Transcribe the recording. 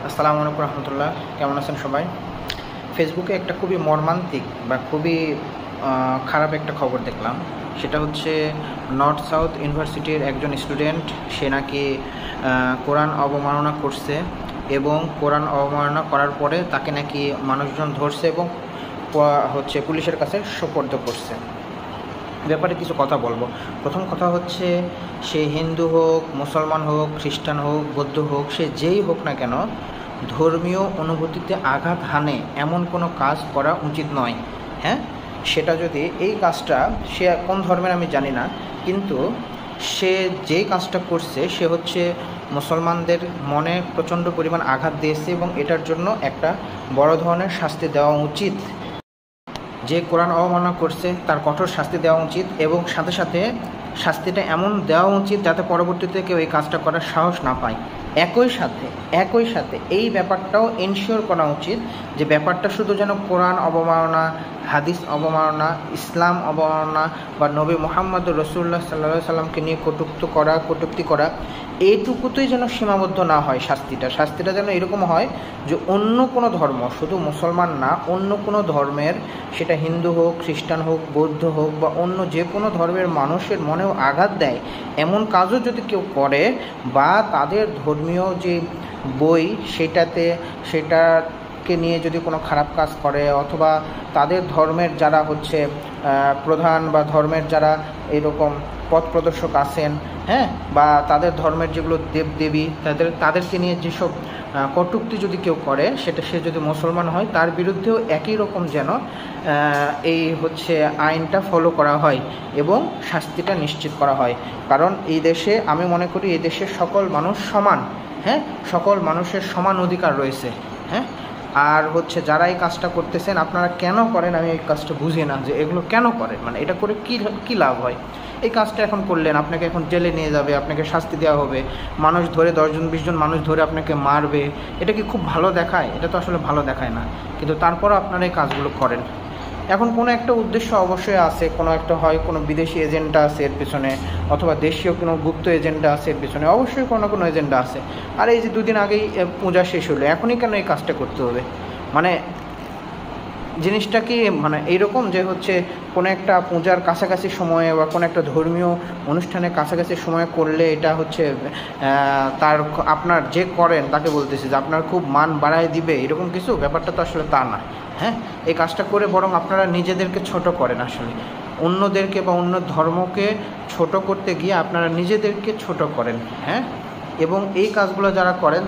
আসসালামু আলাইকুম রহমতুল্লাহ। কেমন আছেন সবাই? ফেসবুকে একটা খুবই মর্মান্তিক বা খুবই খারাপ একটা খবর দেখলাম। সেটা হচ্ছে নর্থ সাউথ ইউনিভার্সিটির একজন স্টুডেন্ট, সে নাকি কোরআন অবমাননা করছে এবং কোরআন অবমাননা করার পরে তাকে নাকি মানুষজন ধরছে এবং পুলিশের কাছে সোপর্দ করছে। ব্যাপারে কিছু কথা বলবো। প্রথম কথা হচ্ছে, সে হিন্দু হোক, মুসলমান হোক, খ্রিস্টান হোক, বৌদ্ধ হোক, সে যেই হোক না কেন, ধর্মীয় অনুভূতিতে আঘাত হানে এমন কোনো কাজ করা উচিত নয়। হ্যাঁ, সেটা যদি এই কাজটা, সে কোন ধর্মের আমি জানি না, কিন্তু সে যেই কাজটা করছে সে হচ্ছে মুসলমানদের মনে প্রচণ্ড পরিমাণ আঘাত দিয়েছে এবং এটার জন্য একটা বড় ধরনের শাস্তি দেওয়া উচিত। যে কোরআন অবমাননা করছে তার কঠোর শাস্তি দেওয়া উচিত এবং সাথে সাথে শাস্তিটা এমন দেওয়া উচিত যাতে পরবর্তীতে কেউ এই কাজটা করার সাহস না পায়। একই সাথে এই ব্যাপারটাও এনশিওর করা উচিত যে ব্যাপারটা শুধু যেন কোরআন অবমাননা, হাদিস অবমাননা, ইসলাম অবমাননা বা নবী মুহাম্মদ রাসূলুল্লাহ সাল্লাল্লাহু আলাইহি সাল্লামকে নিয়ে কটূক্তি করা এইটুকুতেই যেন সীমাবদ্ধ না হয়। শাস্তিটা যেন এরকম হয় যে অন্য কোনো ধর্ম, শুধু মুসলমান না, অন্য কোনো ধর্মের, সেটা হিন্দু হোক, খ্রিস্টান হোক, বৌদ্ধ হোক বা অন্য যে কোনো ধর্মের মানুষের মনেও আঘাত দেয় এমন কাজও যদি কেউ করে বা তাদের ধর্মীয় যে বই সেটাকে নিয়ে যদি কোনো খারাপ কাজ করে অথবা তাদের ধর্মের যারা হচ্ছে প্রধান বা ধর্মের যারা এরকম পথ প্রদর্শক আছেন, হ্যাঁ, বা তাদের ধর্মের যেগুলো দেবদেবী তাদেরকে নিয়ে যেসব কটূক্তি যদি কেউ করে, সে যদি মুসলমান হয় তার বিরুদ্ধেও একই রকম যেন এই হচ্ছে আইনটা ফলো করা হয় এবং শাস্তিটা নিশ্চিত করা হয়। কারণ এই দেশে, আমি মনে করি এই দেশের সকল মানুষ সমান। হ্যাঁ, সকল মানুষের সমান অধিকার রয়েছে। হ্যাঁ, আর হচ্ছে যারা এই কাজটা করতেছেন, আপনারা কেন করেন আমি এই কাজটা বুঝি না, যে এগুলো কেন করেন, মানে এটা করে কী লাভ হয়? এই কাজটা এখন করলেন, আপনাকে এখন জেলে নিয়ে যাবে, আপনাকে শাস্তি দেওয়া হবে, মানুষ ধরে 10-20 জন মানুষ ধরে আপনাকে মারবে। এটা কি খুব ভালো দেখায়? এটা তো আসলে ভালো দেখায় না, কিন্তু তারপরও আপনারা এই কাজগুলো করেন। এখন কোনো একটা উদ্দেশ্য অবশ্যই আছে, কোনো বিদেশি এজেন্ডা আছে এর পিছনে, অথবা দেশীয় কোনো গুপ্ত এজেন্ডা আছে এর পিছনে, অবশ্যই কোনো এজেন্ডা আছে। আর এই যে 2 দিন আগেই পূজা শেষ হলো, এখনই কেন এই কাজটা করতে হবে? মানে জিনিসটা কি মানে এইরকম যে হচ্ছে কোনো একটা পূজার কাছাকাছি সময়ে বা কোনো একটা ধর্মীয় অনুষ্ঠানের কাছাকাছি সময়ে করলে এটা হচ্ছে আপনার যে করেন তাকে বলতেছে যে আপনার খুব মান বাড়ায় দিবে, এরকম কিছু? ব্যাপারটা তো আসলে তা না। হ্যাঁ, এই কাজটা করে বরং আপনারা নিজেদেরকে ছোট করেন। আসলে অন্যদেরকে বা অন্য ধর্মকে ছোট করতে গিয়ে আপনারা নিজেদেরকে ছোট করেন। হ্যাঁ, এবং এই কাজগুলো যারা করেন